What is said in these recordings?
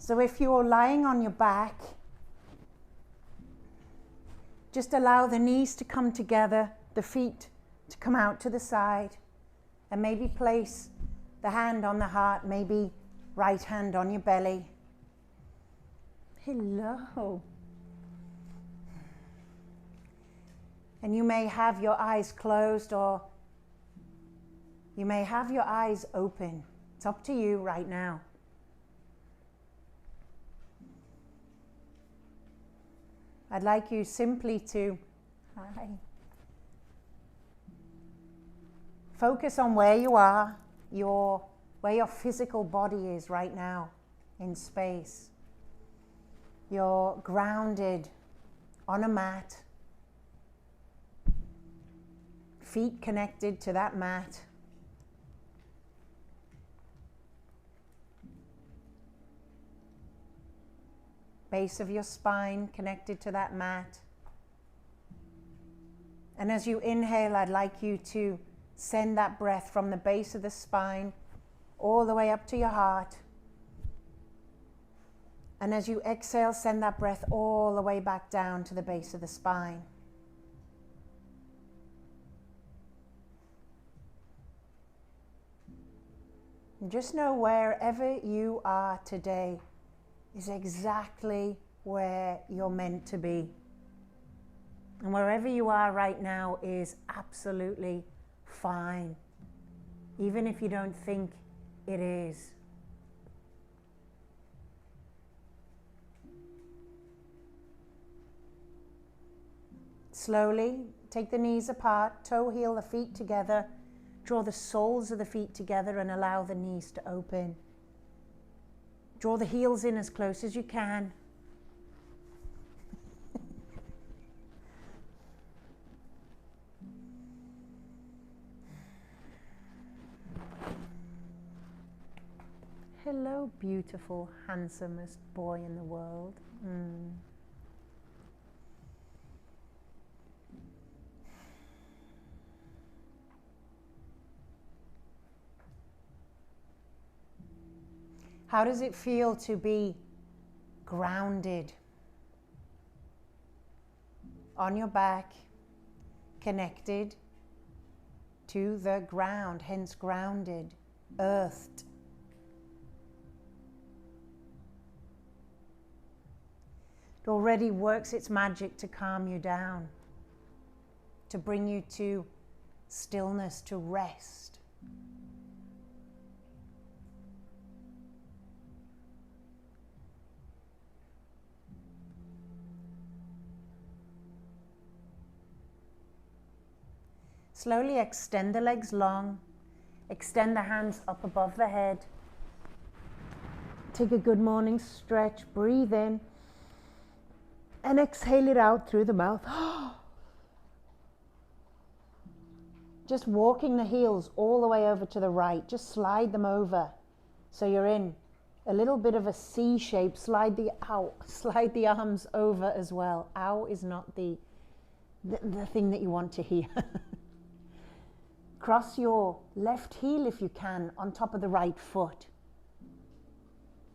So if you're lying on your back, just allow the knees to come together, the feet to come out to the side, and maybe place the hand on the heart, maybe right hand on your belly. Hello. And you may have your eyes closed or you may have your eyes open. It's up to you right now. I'd like you simply to focus on where you are, where your physical body is right now in space. You're grounded on a mat, feet connected to that mat. Base of your spine connected to that mat. And as you inhale, I'd like you to send that breath from the base of the spine all the way up to your heart. And as you exhale, send that breath all the way back down to the base of the spine. And just know wherever you are today is exactly where you're meant to be. And wherever you are right now is absolutely fine, even if you don't think it is. Slowly take the knees apart, toe heel the feet together, draw the soles of the feet together and allow the knees to open. Draw the heels in as close as you can. Hello, beautiful, handsomest boy in the world. How does it feel to be grounded on your back, connected to the ground, hence grounded, earthed? It already works its magic to calm you down, to bring you to stillness, to rest. Slowly extend the legs long, extend the hands up above the head. Take a good morning stretch, breathe in, and exhale it out through the mouth. Just walking the heels all the way over to the right, just slide them over. So you're in a little bit of a C shape, slide the arms over as well. Ow is not the thing that you want to hear. Cross your left heel if you can on top of the right foot.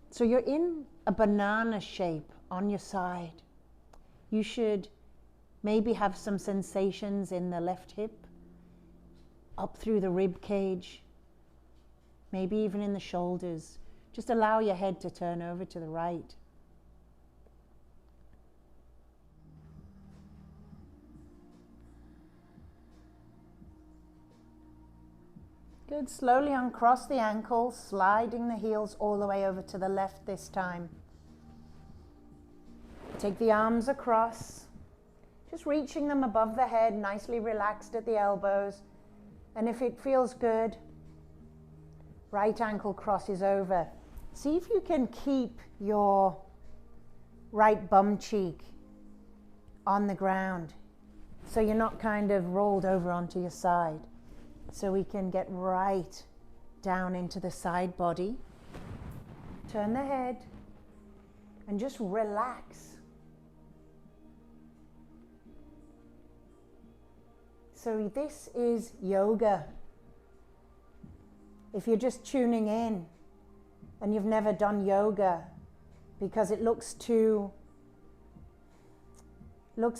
So you're in a banana shape on your side. You should maybe have some sensations in the left hip, up through the rib cage, maybe even in the shoulders. Just allow your head to turn over to the right. Good. Slowly uncross the ankles, sliding the heels all the way over to the left this time. Take the arms across, just reaching them above the head, nicely relaxed at the elbows. And if it feels good, right ankle crosses over. See if you can keep your right bum cheek on the ground so you're not kind of rolled over onto your side. So we can get right down into the side body. Turn the head and just relax. So this is yoga. If you're just tuning in and you've never done yoga, because it looks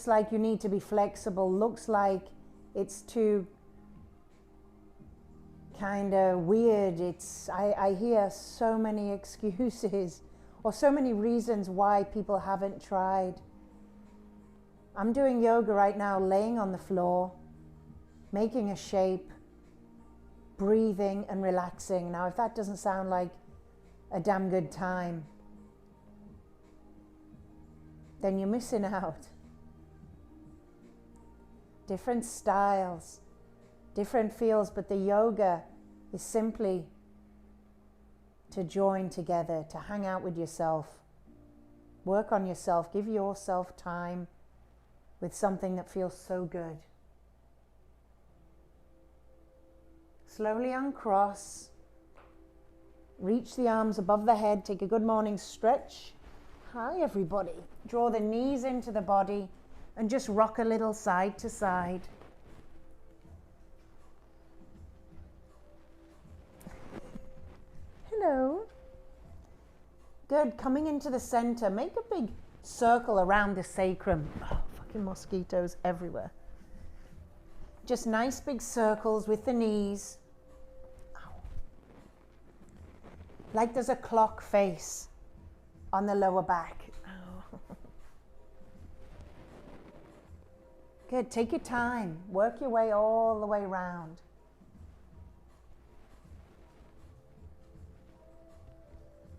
like you need to be flexible, looks like it's too kind of weird. I hear so many excuses or so many reasons why people haven't tried. I'm doing yoga right now, laying on the floor, making a shape, breathing and relaxing. Now, if that doesn't sound like a damn good time, then you're missing out. Different styles, different feels, but the yoga is simply to join together, to hang out with yourself, work on yourself, give yourself time with something that feels so good. Slowly uncross, reach the arms above the head, take a good morning stretch. Hi everybody. Draw the knees into the body and just rock a little side to side. Hello. Good, coming into the center, make a big circle around the sacrum. Oh, fucking mosquitoes everywhere. Just nice big circles with the knees. Ow. Like there's a clock face on the lower back. Oh. Good, take your time. Work your way all the way around.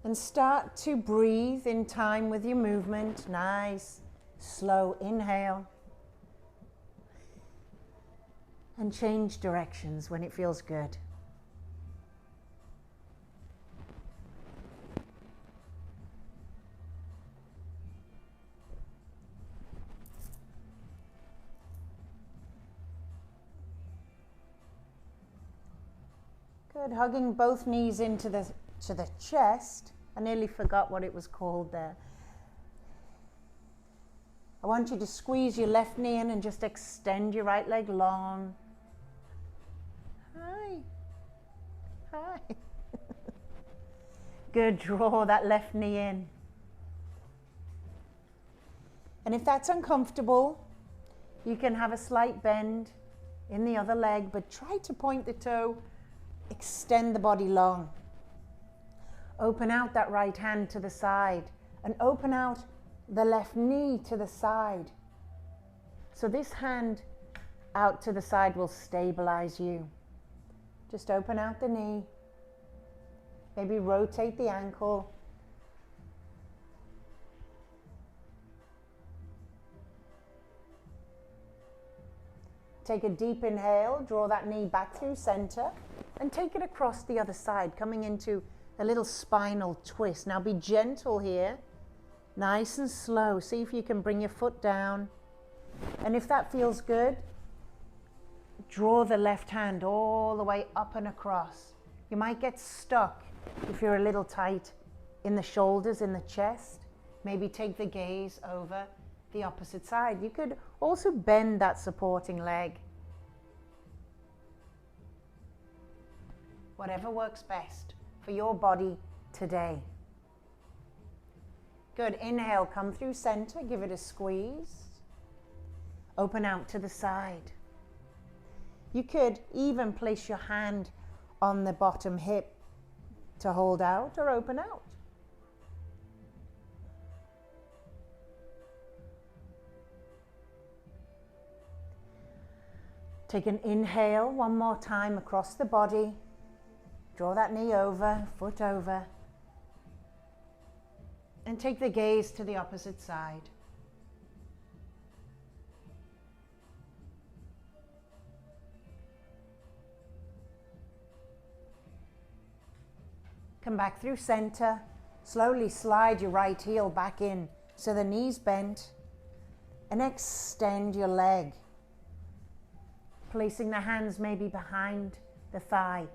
And start to breathe in time with your movement. Nice, slow inhale. And change directions when it feels good. Good, hugging both knees into the chest. I nearly forgot what it was called there. I want you to squeeze your left knee in and just extend your right leg long. Hi. Hi. Good, draw that left knee in. And if that's uncomfortable, you can have a slight bend in the other leg, but try to point the toe, extend the body long. Open out that right hand to the side and open out the left knee to the side. So this hand out to the side will stabilize you. Just open out the knee. Maybe rotate the ankle. Take a deep inhale, draw that knee back through center and take it across the other side, coming into a little spinal twist. Now be gentle here, nice and slow. See if you can bring your foot down. And if that feels good, draw the left hand all the way up and across. You might get stuck if you're a little tight in the shoulders, in the chest. Maybe take the gaze over the opposite side. You could also bend that supporting leg. Whatever works best for your body today. Good, inhale, come through center, give it a squeeze. Open out to the side. You could even place your hand on the bottom hip to hold out or open out. Take an inhale one more time across the body. Draw that knee over, foot over. And take the gaze to the opposite side. Come back through center. Slowly slide your right heel back in so the knee's bent. And extend your leg. Placing the hands maybe behind the thigh.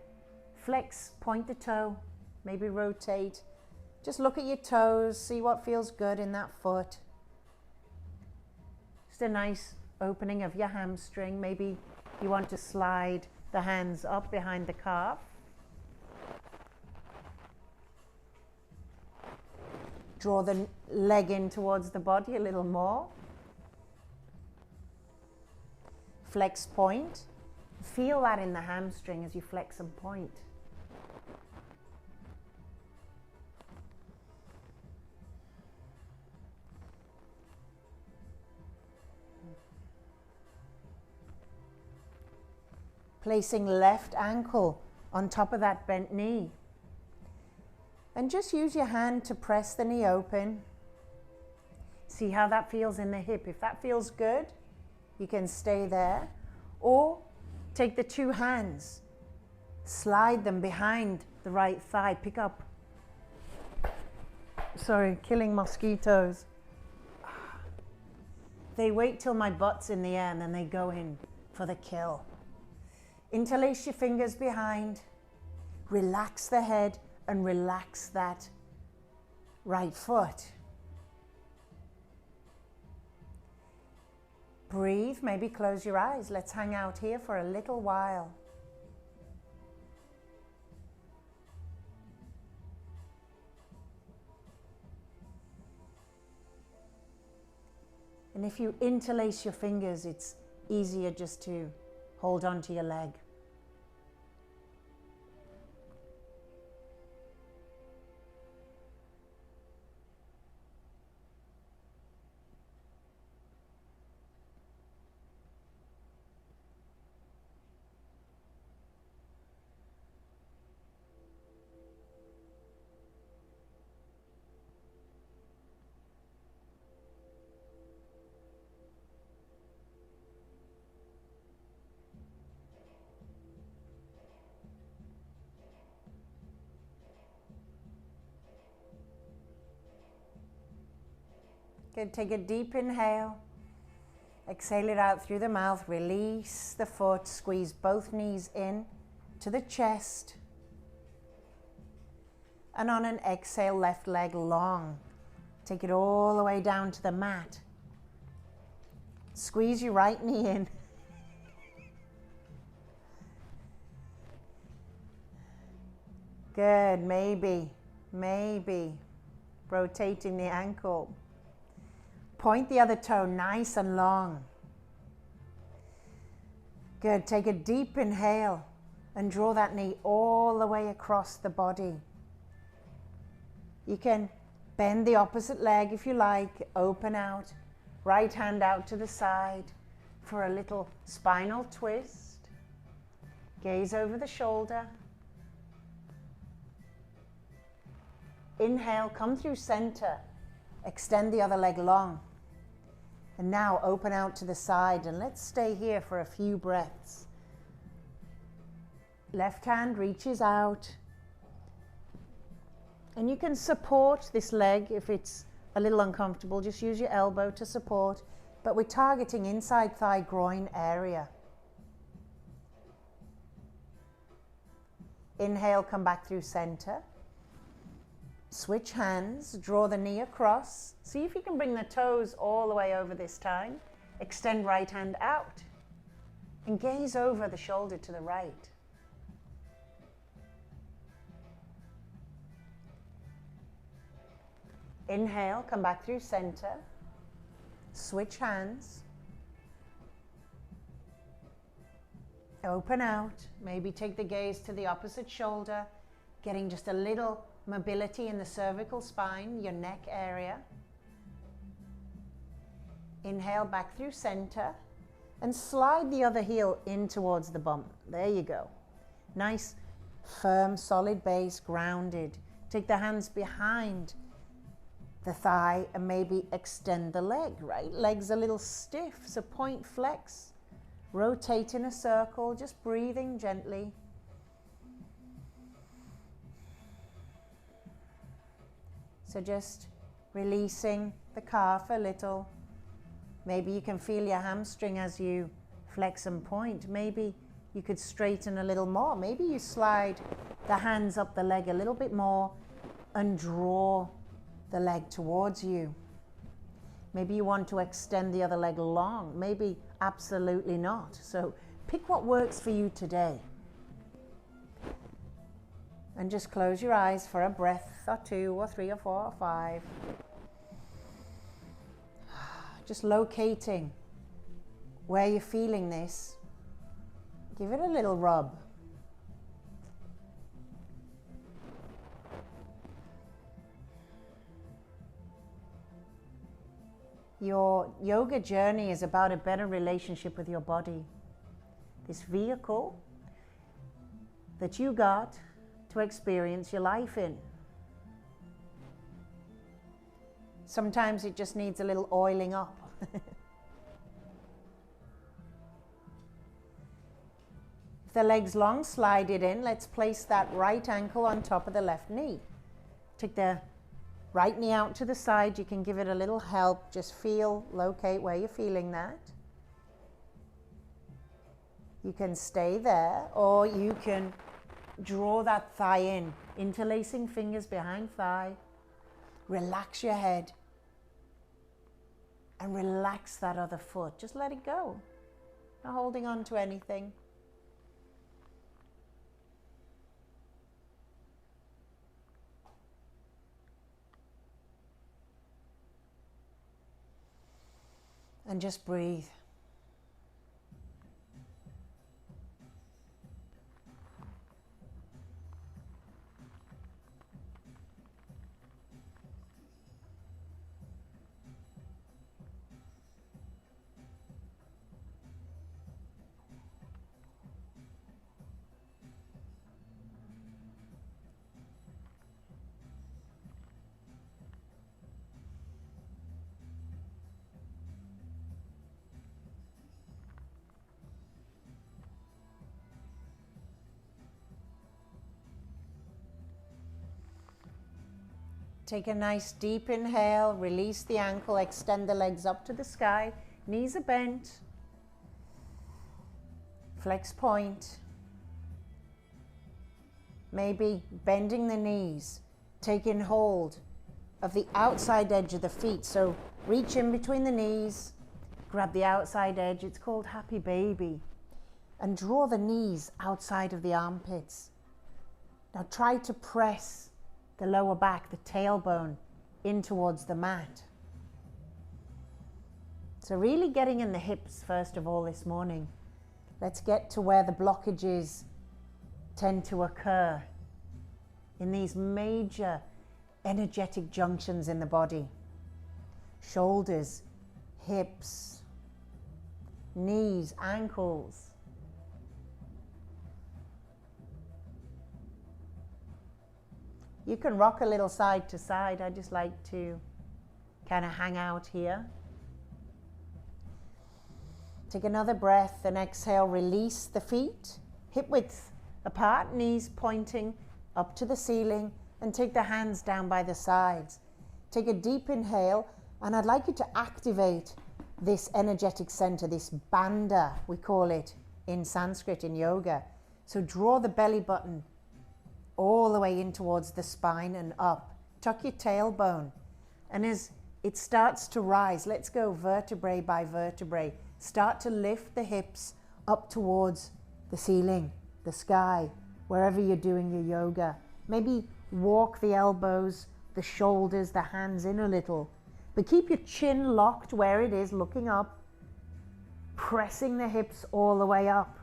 Flex, point the toe, maybe rotate. Just look at your toes, see what feels good in that foot. Just a nice opening of your hamstring. Maybe you want to slide the hands up behind the calf. Draw the leg in towards the body a little more. Flex point. Feel that in the hamstring as you flex and point. Placing left ankle on top of that bent knee. And just use your hand to press the knee open. See how that feels in the hip. If that feels good, you can stay there. Or take the two hands, slide them behind the right thigh. Pick up, killing mosquitoes. They wait till my butt's in the air and then they go in for the kill. Interlace your fingers behind, relax the head and relax that right foot. Breathe, maybe close your eyes. Let's hang out here for a little while. And if you interlace your fingers, it's easier just to hold on to your leg. Good, take a deep inhale. Exhale it out through the mouth. Release the foot, squeeze both knees in to the chest. And on an exhale, left leg long. Take it all the way down to the mat. Squeeze your right knee in. Good, maybe rotating the ankle. Point the other toe nice and long. Good, take a deep inhale and draw that knee all the way across the body. You can bend the opposite leg if you like, open out, right hand out to the side for a little spinal twist. Gaze over the shoulder. Inhale, come through center, extend the other leg long. And now open out to the side and let's stay here for a few breaths. Left hand reaches out. And you can support this leg if it's a little uncomfortable. Just use your elbow to support. But we're targeting inside thigh groin area. Inhale, come back through center. Switch hands, draw the knee across. See if you can bring the toes all the way over this time. Extend right hand out and gaze over the shoulder to the right. Inhale, come back through center. Switch hands. Open out. Maybe take the gaze to the opposite shoulder, getting just a little mobility in the cervical spine, your neck area. Inhale back through center and slide the other heel in towards the bum. There you go. Nice, firm, solid base, grounded. Take the hands behind the thigh and maybe extend the leg, right? Legs a little stiff, so point, flex. Rotate in a circle, just breathing gently. So just releasing the calf a little. Maybe you can feel your hamstring as you flex and point. Maybe you could straighten a little more. Maybe you slide the hands up the leg a little bit more and draw the leg towards you. Maybe you want to extend the other leg long. Maybe absolutely not. So pick what works for you today. And just close your eyes for a breath or two or three or four or five. Just locating where you're feeling this. Give it a little rub. Your yoga journey is about a better relationship with your body. This vehicle that you got to experience your life in. Sometimes it just needs a little oiling up. If the leg's long, slide it in. Let's place that right ankle on top of the left knee. Take the right knee out to the side. You can give it a little help. Just feel, locate where you're feeling that. You can stay there, or you can draw that thigh in, interlacing fingers behind thigh. Relax your head and relax that other foot. Just let it go. Not holding on to anything. And just breathe. Take a nice deep inhale, release the ankle, extend the legs up to the sky, knees are bent, flex point, maybe bending the knees, taking hold of the outside edge of the feet, so reach in between the knees, grab the outside edge, it's called happy baby, and draw the knees outside of the armpits. Now try to press the lower back, the tailbone, in towards the mat. So really getting in the hips first of all this morning. Let's get to where the blockages tend to occur in these major energetic junctions in the body. Shoulders, hips, knees, ankles. You can rock a little side to side. I just like to kind of hang out here. Take another breath and exhale, release the feet, hip width apart, knees pointing up to the ceiling, and take the hands down by the sides. Take a deep inhale, and I'd like you to activate this energetic center, this bandha, we call it in Sanskrit, in yoga. So draw the belly button all the way in towards the spine and up. Tuck your tailbone. And as it starts to rise, let's go vertebrae by vertebrae. Start to lift the hips up towards the ceiling, the sky, wherever you're doing your yoga. Maybe walk the elbows, the shoulders, the hands in a little. But keep your chin locked where it is, looking up, pressing the hips all the way up.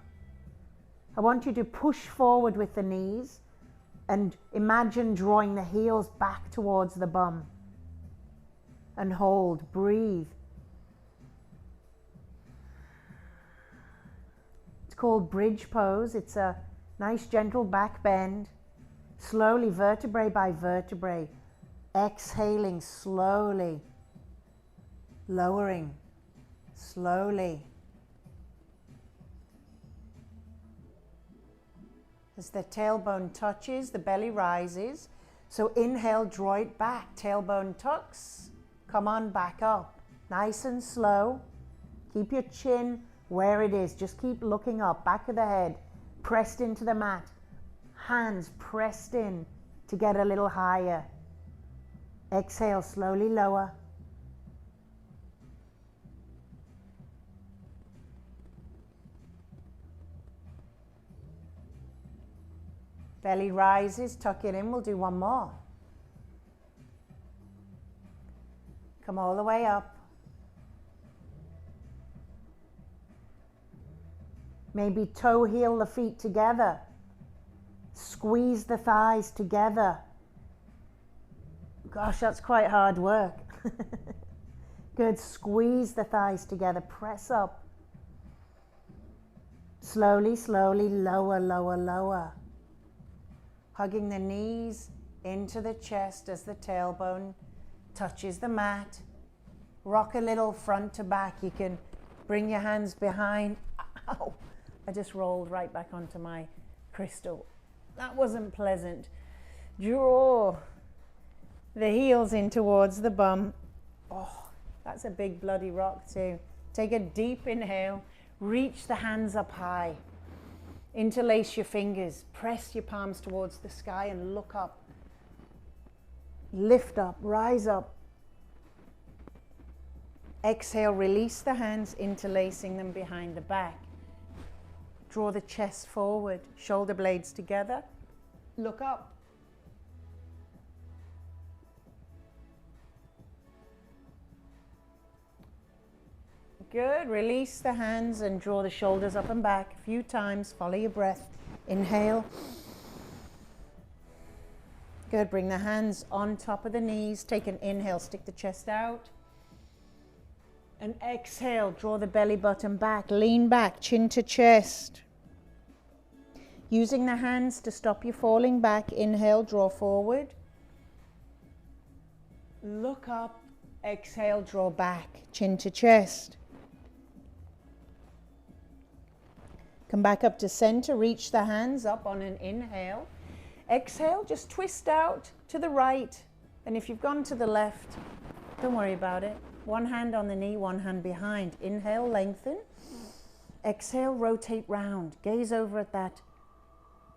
I want you to push forward with the knees and imagine drawing the heels back towards the bum. And hold, breathe. It's called bridge pose. It's a nice gentle back bend. Slowly, vertebrae by vertebrae. Exhaling slowly. Lowering slowly. As the tailbone touches, the belly rises. So inhale, draw it back. Tailbone tucks. Come on, back up. Nice and slow. Keep your chin where it is. Just keep looking up. Back of the head pressed into the mat. Hands pressed in to get a little higher. Exhale, slowly lower. Belly rises, tuck it in. We'll do one more. Come all the way up. Maybe toe heel the feet together. Squeeze the thighs together. Gosh, that's quite hard work. Good, squeeze the thighs together, press up. Slowly, slowly, lower, lower, lower. Hugging the knees into the chest as the tailbone touches the mat. Rock a little front to back. You can bring your hands behind. Ow, I just rolled right back onto my crystal. That wasn't pleasant. Draw the heels in towards the bum. Oh, that's a big bloody rock too. Take a deep inhale. Reach the hands up high. Interlace your fingers. Press your palms towards the sky and look up. Lift up, rise up. Exhale, release the hands, interlacing them behind the back. Draw the chest forward, shoulder blades together. Look up. Good. Release the hands and draw the shoulders up and back a few times. Follow your breath. Inhale. Good. Bring the hands on top of the knees. Take an inhale. Stick the chest out. And exhale. Draw the belly button back. Lean back. Chin to chest. Using the hands to stop you falling back. Inhale. Draw forward. Look up. Exhale. Draw back. Chin to chest. Come back up to center, reach the hands up on an inhale. Exhale, just twist out to the right. And if you've gone to the left, don't worry about it. One hand on the knee, one hand behind. Inhale, lengthen. Exhale, rotate round. Gaze over at that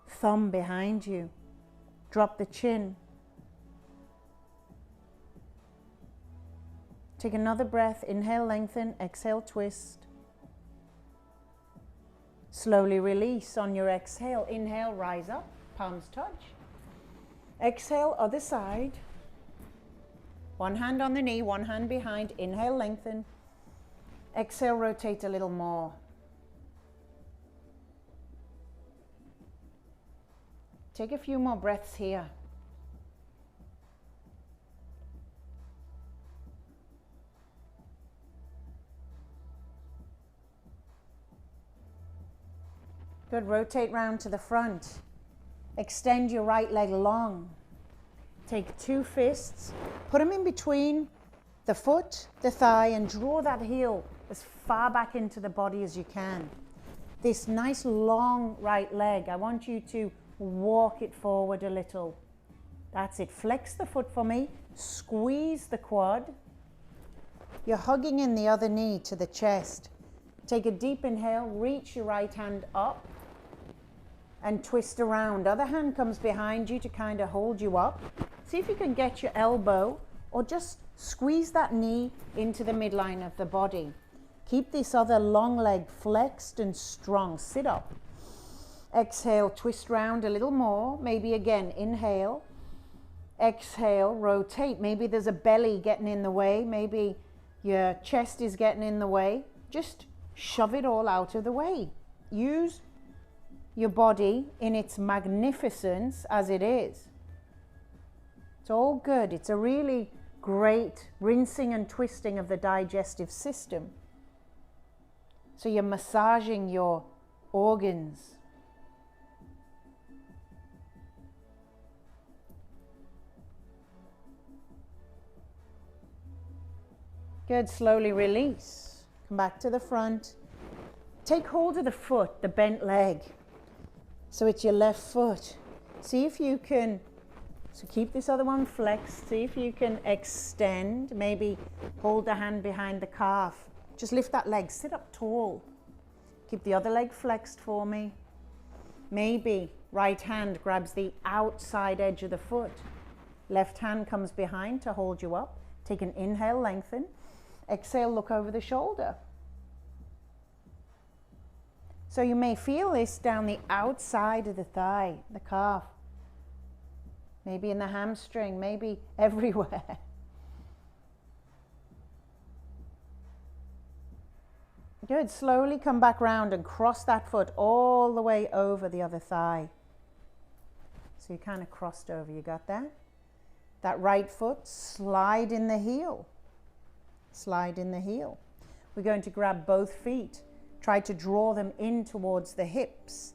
thumb behind you. Drop the chin. Take another breath. Inhale, lengthen. Exhale, twist. Slowly release on your exhale. Inhale, rise up, palms touch. Exhale, other side. One hand on the knee, one hand behind. Inhale, lengthen. Exhale, rotate a little more. Take a few more breaths here. Good, rotate round to the front. Extend your right leg long. Take two fists, put them in between the foot, the thigh, and draw that heel as far back into the body as you can. This nice long right leg, I want you to walk it forward a little. That's it. Flex the foot for me. Squeeze the quad. You're hugging in the other knee to the chest. Take a deep inhale, reach your right hand up and twist around. Other hand comes behind you to kind of hold you up. See if you can get your elbow or just squeeze that knee into the midline of the body. Keep this other long leg flexed and strong. Sit up. Exhale, twist round a little more. Maybe again, inhale. Exhale, rotate. Maybe there's a belly getting in the way. Maybe your chest is getting in the way. Just shove it all out of the way. Use your body in its magnificence as it is. It's all good. It's a really great rinsing and twisting of the digestive system. So you're massaging your organs. Good, slowly release. Come back to the front. Take hold of the foot, the bent leg. So it's your left foot. See if you can, so keep this other one flexed. See if you can extend, maybe hold the hand behind the calf. Just lift that leg, sit up tall. Keep the other leg flexed for me. Maybe right hand grabs the outside edge of the foot. Left hand comes behind to hold you up. Take an inhale, lengthen. Exhale, look over the shoulder. So you may feel this down the outside of the thigh, the calf. maybe in the hamstring, maybe everywhere. Good. Slowly come back round and cross that foot all the way over the other thigh. So you kind of crossed over. You got that? That right foot, slide in the heel. Slide in the heel. We're going to grab both feet. Try to draw them in towards the hips.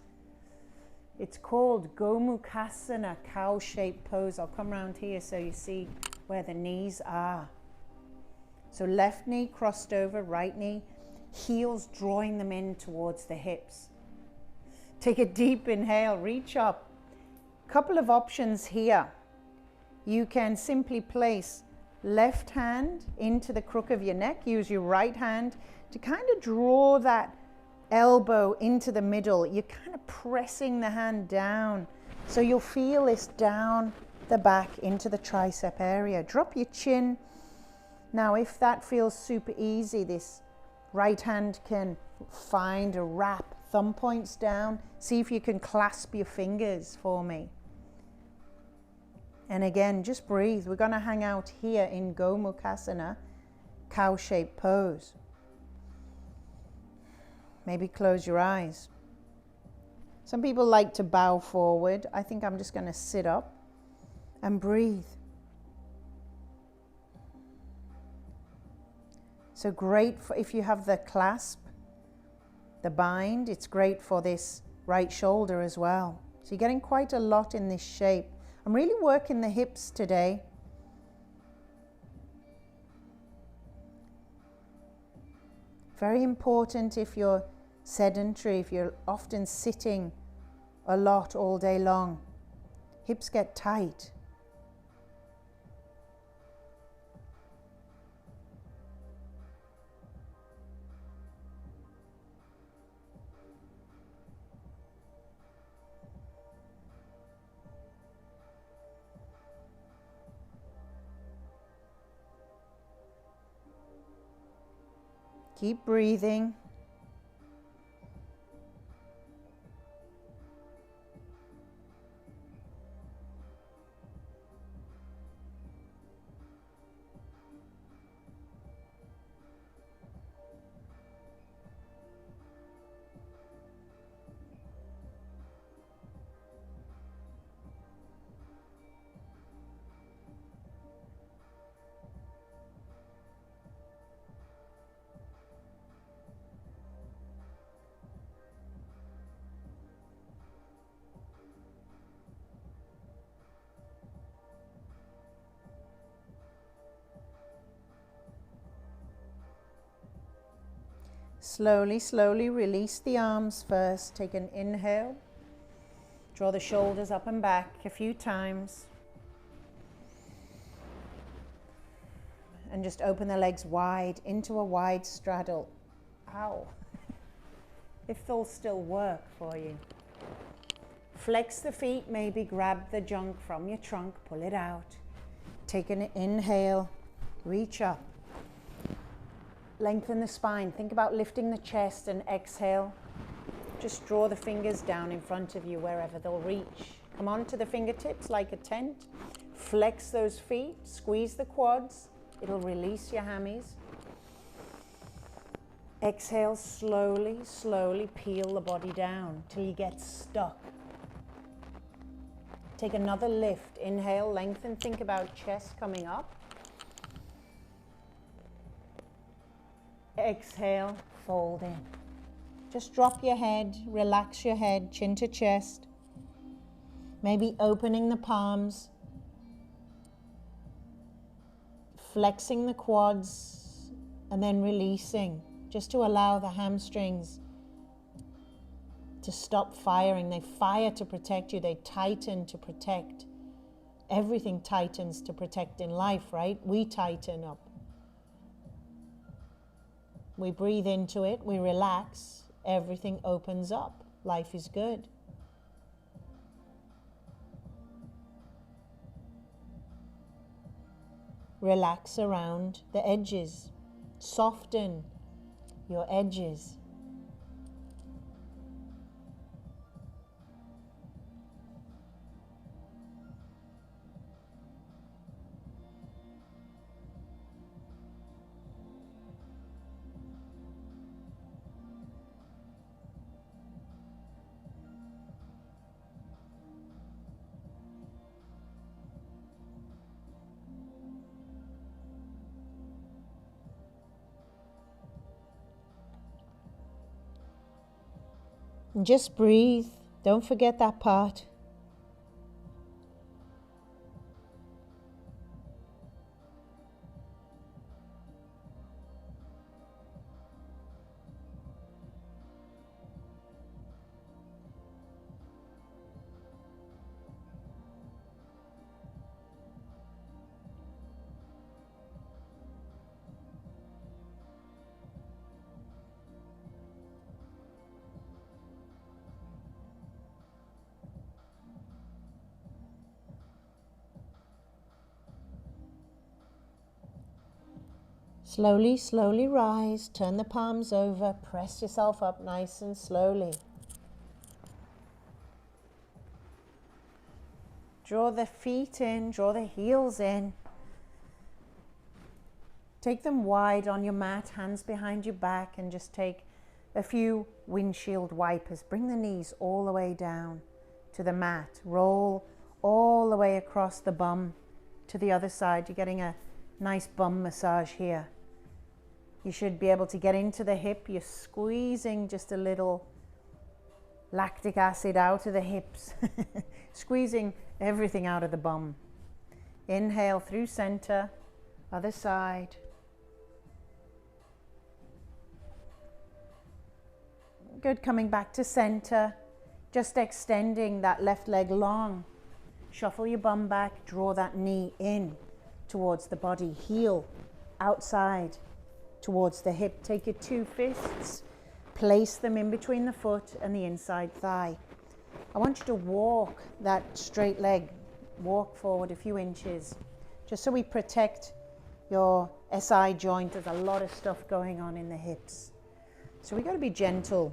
It's called Gomukasana, cow-shaped pose. I'll come around here so you see where the knees are. So left knee crossed over, right knee, heels drawing them in towards the hips. Take a deep inhale, reach up. Couple of options here. You can simply place left hand into the crook of your neck. Use your right hand to kind of draw that elbow into the middle. You're kind of pressing the hand down. So you'll feel this down the back into the tricep area. Drop your chin. Now, if that feels super easy, this right hand can find a wrap, thumb points down. See if you can clasp your fingers for me. And again, just breathe. We're going to hang out here in Gomukasana, cow-shaped pose. Maybe close your eyes. Some people like to bow forward. I think I'm just going to sit up and breathe. So great for if you have the clasp, the bind, it's great for this right shoulder as well. So you're getting quite a lot in this shape. I'm really working the hips today. Very important if you're sedentary, if you're often sitting a lot all day long. Hips get tight. Keep breathing. Slowly, slowly release the arms first. Take an inhale. Draw the shoulders up and back a few times. And just open the legs wide into a wide straddle. Ow. If they'll still work for you. Flex the feet, maybe grab the junk from your trunk, pull it out. Take an inhale, reach up. Lengthen the spine. Think about lifting the chest and exhale. Just draw the fingers down in front of you wherever they'll reach. Come on to the fingertips like a tent. Flex those feet. Squeeze the quads. It'll release your hammies. Exhale slowly, slowly peel the body down till you get stuck. Take another lift. Inhale, lengthen. Think about chest coming up. Exhale, fold in. Just drop your head, relax your head, chin to chest. Maybe opening the palms, flexing the quads, and then releasing, just to allow the hamstrings to stop firing. They fire to protect you, they tighten to protect. Everything tightens to protect in life, right? We tighten up. We breathe into it, we relax, everything opens up. Life is good. Relax around the edges. Soften your edges. And just breathe. Don't forget that part. Slowly, slowly rise. Turn the palms over. Press yourself up nice and slowly. Draw the feet in, draw the heels in. Take them wide on your mat, hands behind your back, and just take a few windshield wipers. Bring the knees all the way down to the mat. Roll all the way across the bum to the other side. You're getting a nice bum massage here. You should be able to get into the hip. You're squeezing just a little lactic acid out of the hips. Squeezing everything out of the bum. Inhale through center, other side. Good, coming back to center. Just extending that left leg long. Shuffle your bum back, draw that knee in towards the body. Heel outside towards the hip. Take your two fists, place them in between the foot and the inside thigh. I want you to walk that straight leg, walk forward a few inches, just so we protect your SI joint. There's a lot of stuff going on in the hips. So we got to be gentle.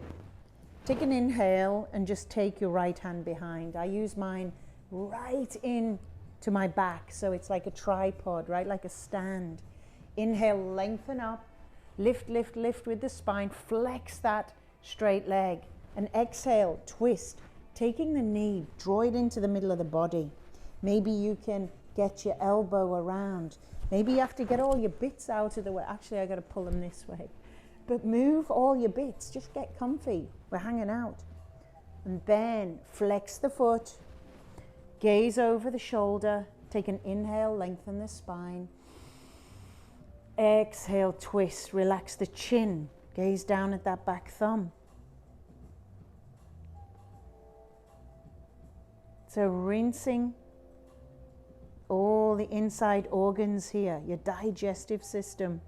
Take an inhale and just take your right hand behind. I use mine right in to my back, so it's like a tripod, right? Like a stand. Inhale, lengthen up. Lift, lift, lift with the spine. Flex that straight leg. And exhale, twist. Taking the knee, draw it into the middle of the body. Maybe you can get your elbow around. Maybe you have to get all your bits out of the way. Actually, I got to pull them this way. But move all your bits. Just get comfy. We're hanging out. And then flex the foot. Gaze over the shoulder. Take an inhale, lengthen the spine. Exhale, twist, relax the chin. Gaze down at that back thumb. So rinsing all the inside organs here, your digestive system.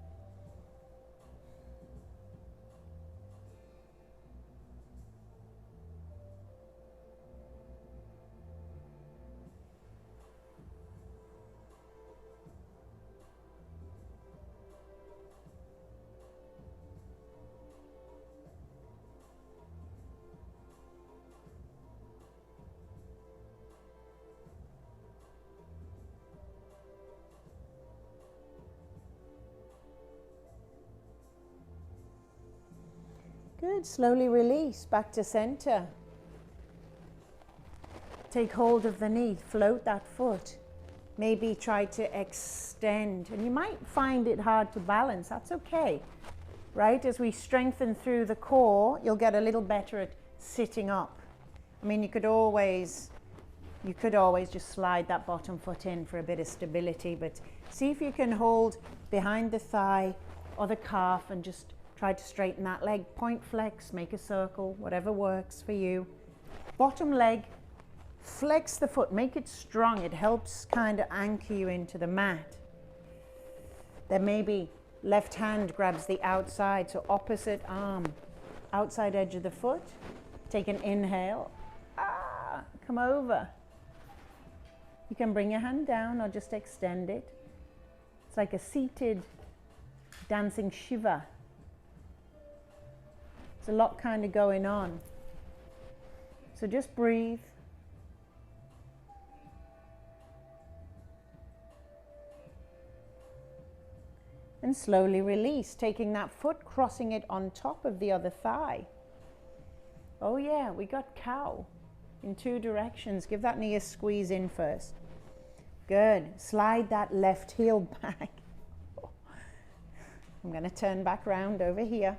Good, slowly release, back to center. Take hold of the knee, float that foot. Maybe try to extend, and you might find it hard to balance, that's okay. Right, as we strengthen through the core, you'll get a little better at sitting up. I mean, you could always just slide that bottom foot in for a bit of stability, but see if you can hold behind the thigh or the calf and just try to straighten that leg. Point flex, make a circle, whatever works for you. Bottom leg, flex the foot, make it strong. It helps kind of anchor you into the mat. Then maybe left hand grabs the outside, so opposite arm, outside edge of the foot. Take an inhale. Come over. You can bring your hand down or just extend it. It's like a seated dancing Shiva. There's a lot kind of going on. So just breathe. And slowly release, taking that foot, crossing it on top of the other thigh. Oh yeah, we got cow in two directions. Give that knee a squeeze in first. Good. Slide that left heel back. I'm going to turn back round over here.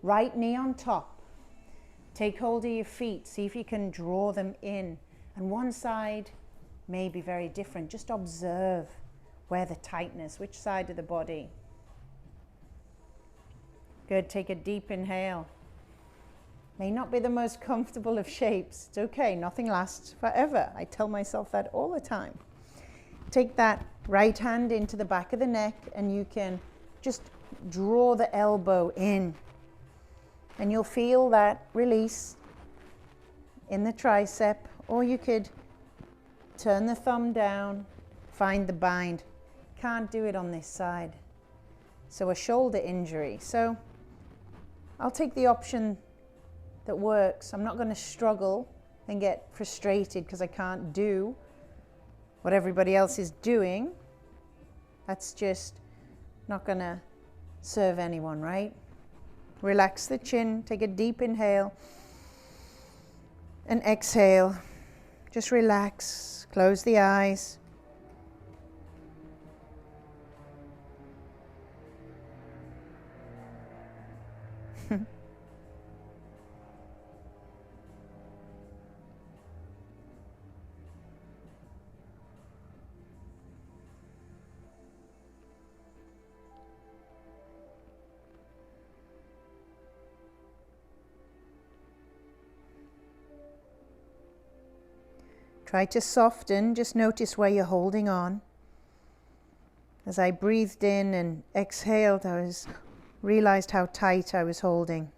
Right knee on top. Take hold of your feet. See if you can draw them in. And one side may be very different. Just observe where the tightness, which side of the body. Good. Take a deep inhale. May not be the most comfortable of shapes. It's okay. Nothing lasts forever. I tell myself that all the time. Take that right hand into the back of the neck and you can just draw the elbow in. And you'll feel that release in the tricep, or you could turn the thumb down, find the bind. Can't do it on this side. So a shoulder injury. So I'll take the option that works. I'm not going to struggle and get frustrated because I can't do what everybody else is doing. That's just not going to serve anyone, right? Relax the chin, take a deep inhale and exhale. Just relax, close the eyes. Try to soften, just notice where you're holding on. As I breathed in and exhaled, I realized how tight I was holding.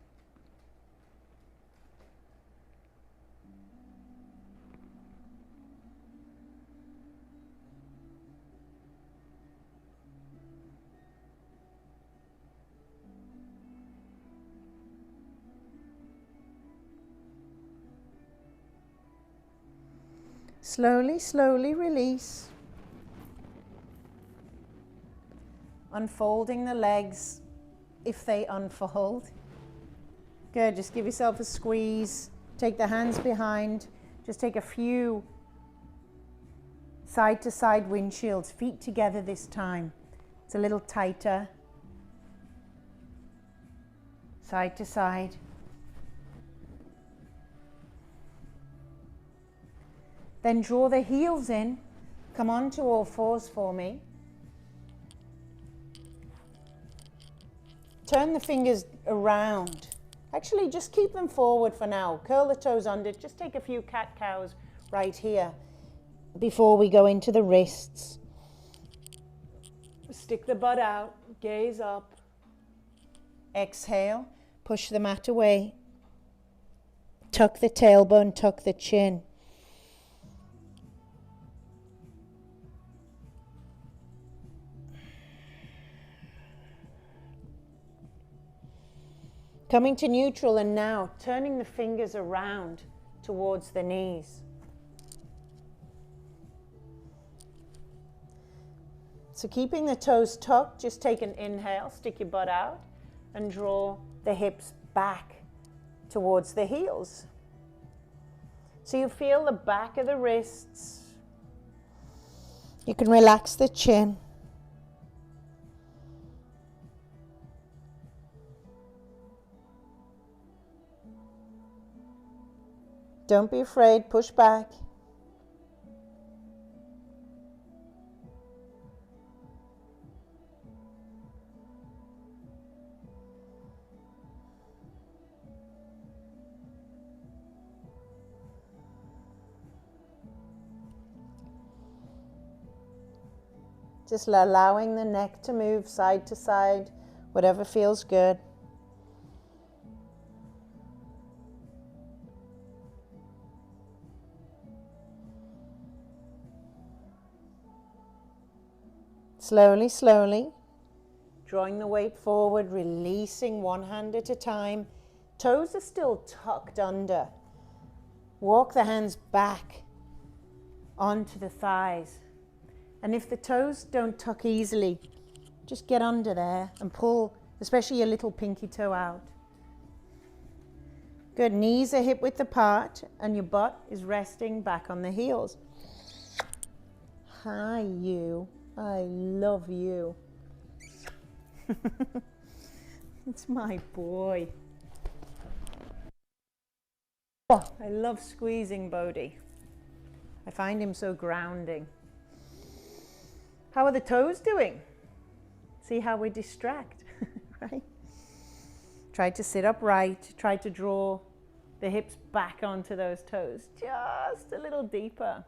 Slowly, slowly release. Unfolding the legs if they unfold. Good, just give yourself a squeeze. Take the hands behind. Just take a few side to side windshields, feet together this time. It's a little tighter. Side to side. Then draw the heels in. Come on to all fours for me. Turn the fingers around. Actually, just keep them forward for now. Curl the toes under. Just take a few cat-cows right here before we go into the wrists. Stick the butt out. Gaze up. Exhale. Push the mat away. Tuck the tailbone, tuck the chin. Coming to neutral and now turning the fingers around towards the knees. So keeping the toes tucked, just take an inhale, stick your butt out and draw the hips back towards the heels. So you feel the back of the wrists. You can relax the chin. Don't be afraid, push back. Just allowing the neck to move side to side, whatever feels good. Slowly, slowly, drawing the weight forward, releasing one hand at a time. Toes are still tucked under. Walk the hands back onto the thighs. And if the toes don't tuck easily, just get under there and pull, especially your little pinky toe out. Good, knees are hip width apart and your butt is resting back on the heels. Hi, you. I love you. It's my boy. Oh, I love squeezing Bodhi. I find him so grounding. How are the toes doing? See how we distract, right? Try to sit upright. Try to draw the hips back onto those toes, just a little deeper.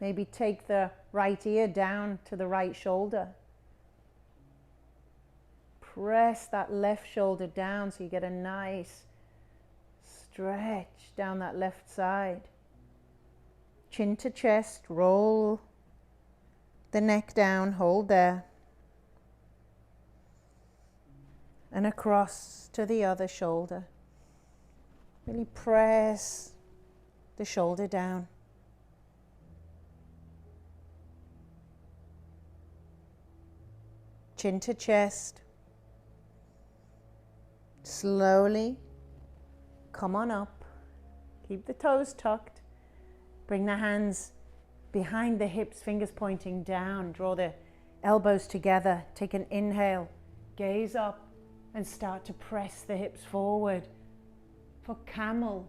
Maybe take the right ear down to the right shoulder. Press that left shoulder down so you get a nice stretch down that left side. Chin to chest, roll the neck down, hold there. And across to the other shoulder. Really press the shoulder down. Chin to chest. Slowly come on up. Keep the toes tucked. Bring the hands behind the hips, fingers pointing down. Draw the elbows together. Take an inhale. Gaze up and start to press the hips forward for Camel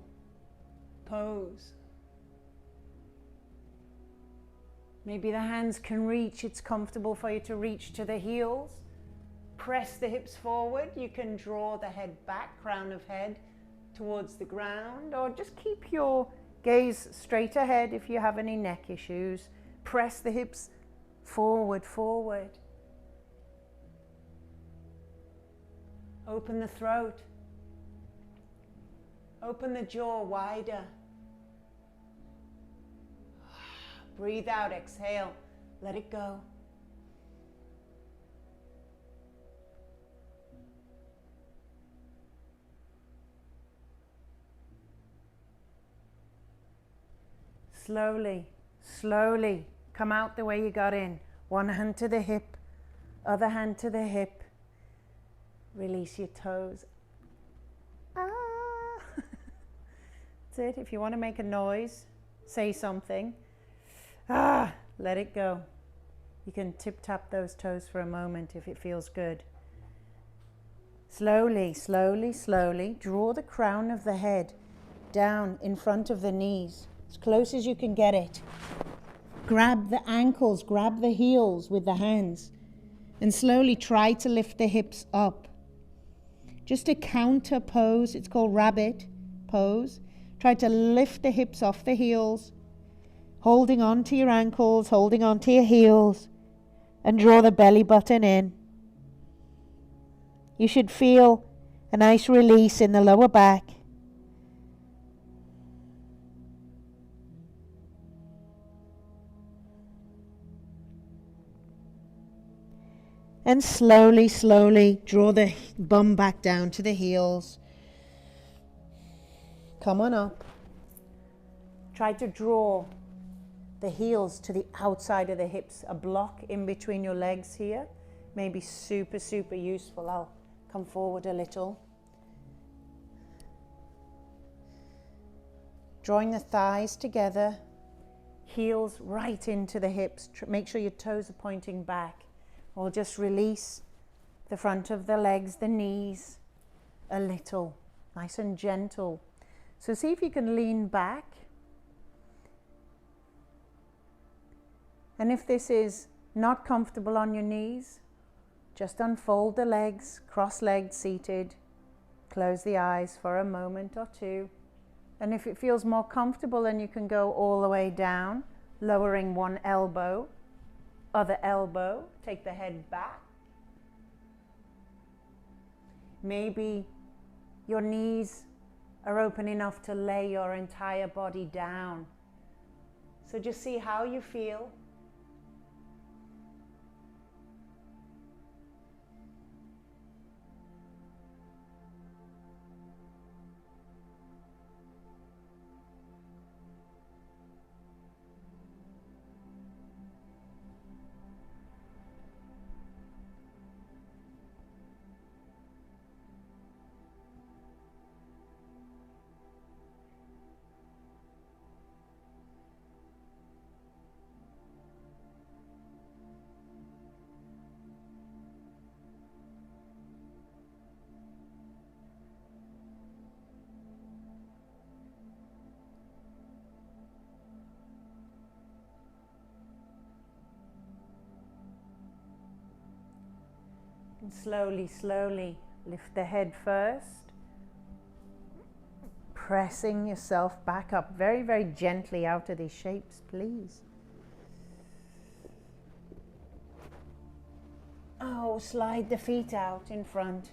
Pose. Maybe the hands can reach. It's comfortable for you to reach to the heels. Press the hips forward. You can draw the head back, crown of head towards the ground, or just keep your gaze straight ahead if you have any neck issues. Press the hips forward, forward. Open the throat. Open the jaw wider. Breathe out, exhale, let it go. Slowly, slowly come out the way you got in. One hand to the hip, other hand to the hip. Release your toes. Ah. That's it. If you want to make a noise, say something. Ah, let it go. You can tip-tap those toes for a moment if it feels good. Slowly, slowly, slowly, draw the crown of the head down in front of the knees, as close as you can get it. Grab the ankles, grab the heels with the hands, and slowly try to lift the hips up. Just a counter pose, it's called rabbit pose. Try to lift the hips off the heels, holding on to your ankles, holding on to your heels, and draw the belly button in. You should feel a nice release in the lower back. And slowly, slowly draw the bum back down to the heels. Come on up. Try to draw the heels to the outside of the hips, a block in between your legs here. May be super, super useful. I'll come forward a little. Drawing the thighs together, heels right into the hips. Make sure your toes are pointing back. Or just release the front of the legs, the knees, a little, nice and gentle. So see if you can lean back. And if this is not comfortable on your knees, just unfold the legs, cross-legged, seated. Close the eyes for a moment or two. And if it feels more comfortable, then you can go all the way down, lowering one elbow, other elbow, take the head back. Maybe your knees are open enough to lay your entire body down. So just see how you feel. And slowly, slowly lift the head first. Pressing yourself back up very, very gently out of these shapes, please. Oh, slide the feet out in front.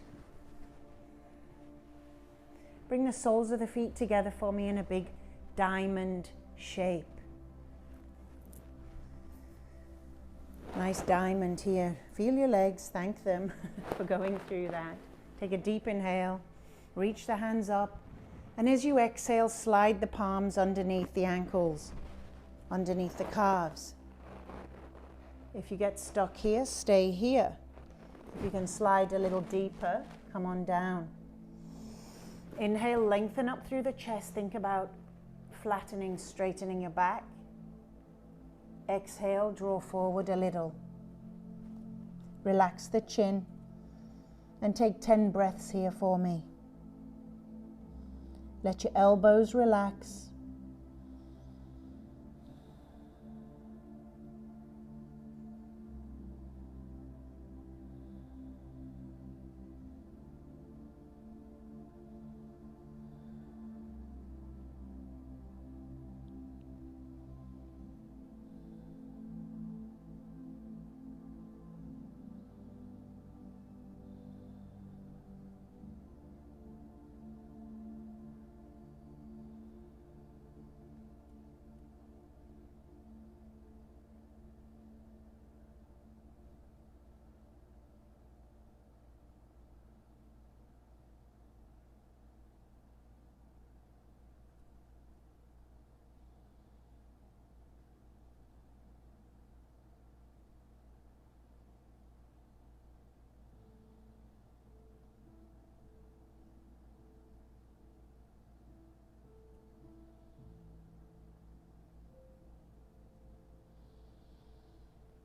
Bring the soles of the feet together for me in a big diamond shape. Nice diamond here. Feel your legs, thank them for going through that. Take a deep inhale, reach the hands up, and as you exhale, slide the palms underneath the ankles, underneath the calves. If you get stuck here, stay here. If you can slide a little deeper, come on down. Inhale, lengthen up through the chest. Think about flattening, straightening your back. Exhale, draw forward a little. Relax the chin and take 10 breaths here for me. Let your elbows relax.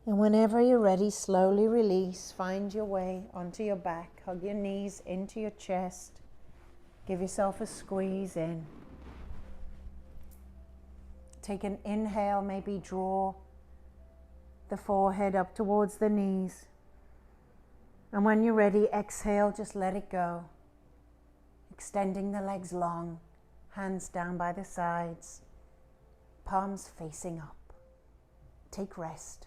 And whenever you're ready, slowly release. Find your way onto your back. Hug your knees into your chest. Give yourself a squeeze in. Take an inhale, maybe draw the forehead up towards the knees. And when you're ready, exhale, just let it go. Extending the legs long, hands down by the sides, palms facing up. Take rest.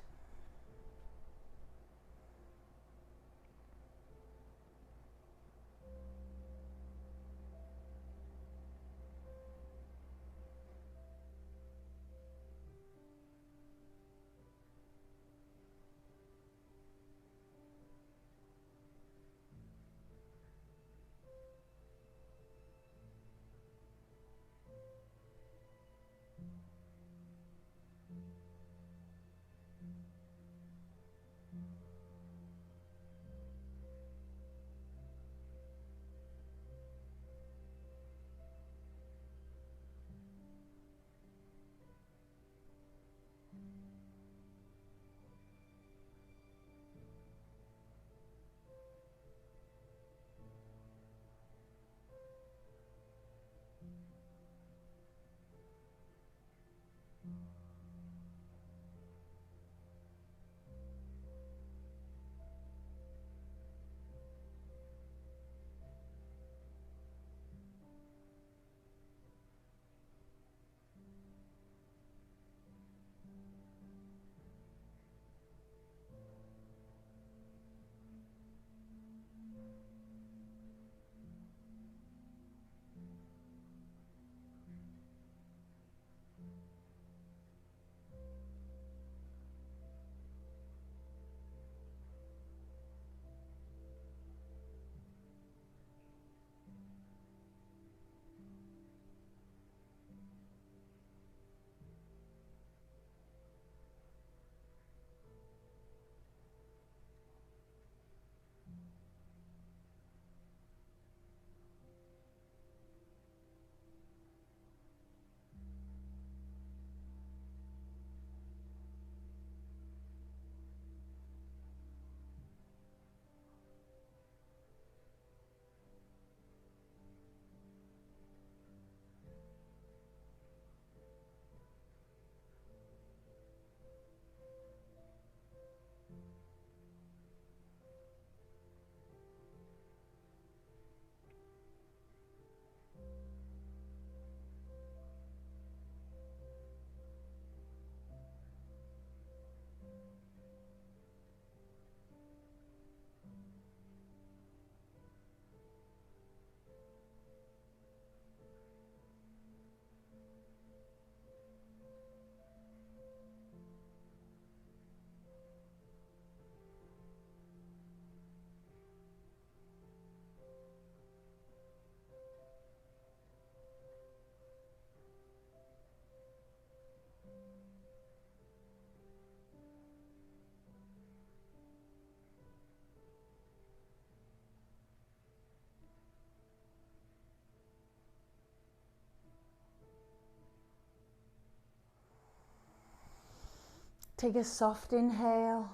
take a soft inhale,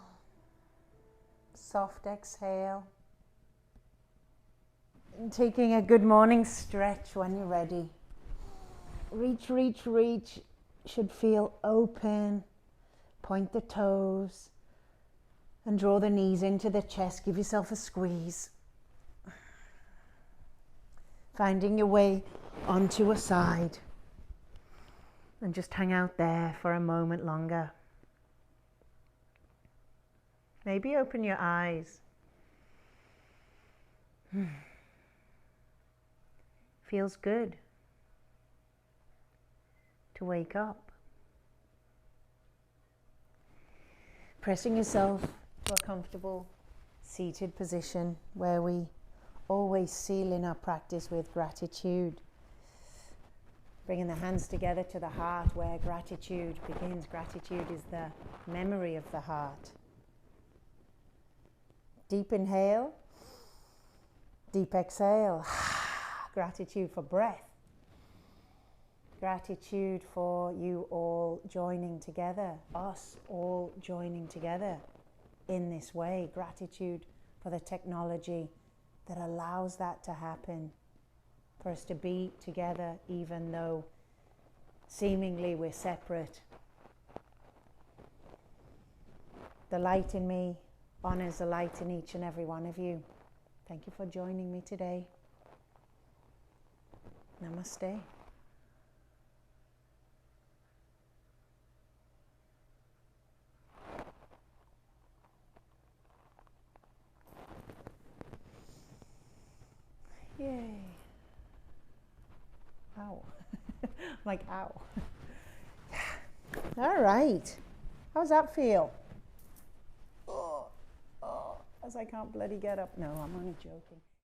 soft exhale. And taking a good morning stretch when you're ready. Reach, reach, reach. Should feel open. Point the toes and draw the knees into the chest. Give yourself a squeeze. Finding your way onto a side. And just hang out there for a moment longer. Maybe open your eyes. Feels good to wake up. Pressing yourself to a comfortable seated position where we always seal in our practice with gratitude. Bringing the hands together to the heart where gratitude begins. Gratitude is the memory of the heart. Deep inhale, deep exhale. Gratitude for breath. Gratitude for you all joining together, us all joining together in this way. Gratitude for the technology that allows that to happen, for us to be together even though seemingly we're separate. The light in me honors the light in each and every one of you. Thank you for joining me today. Namaste. Yay. Ow. Like, ow. All right. How's that feel? Oh, as I can't bloody get up. No, I'm only joking.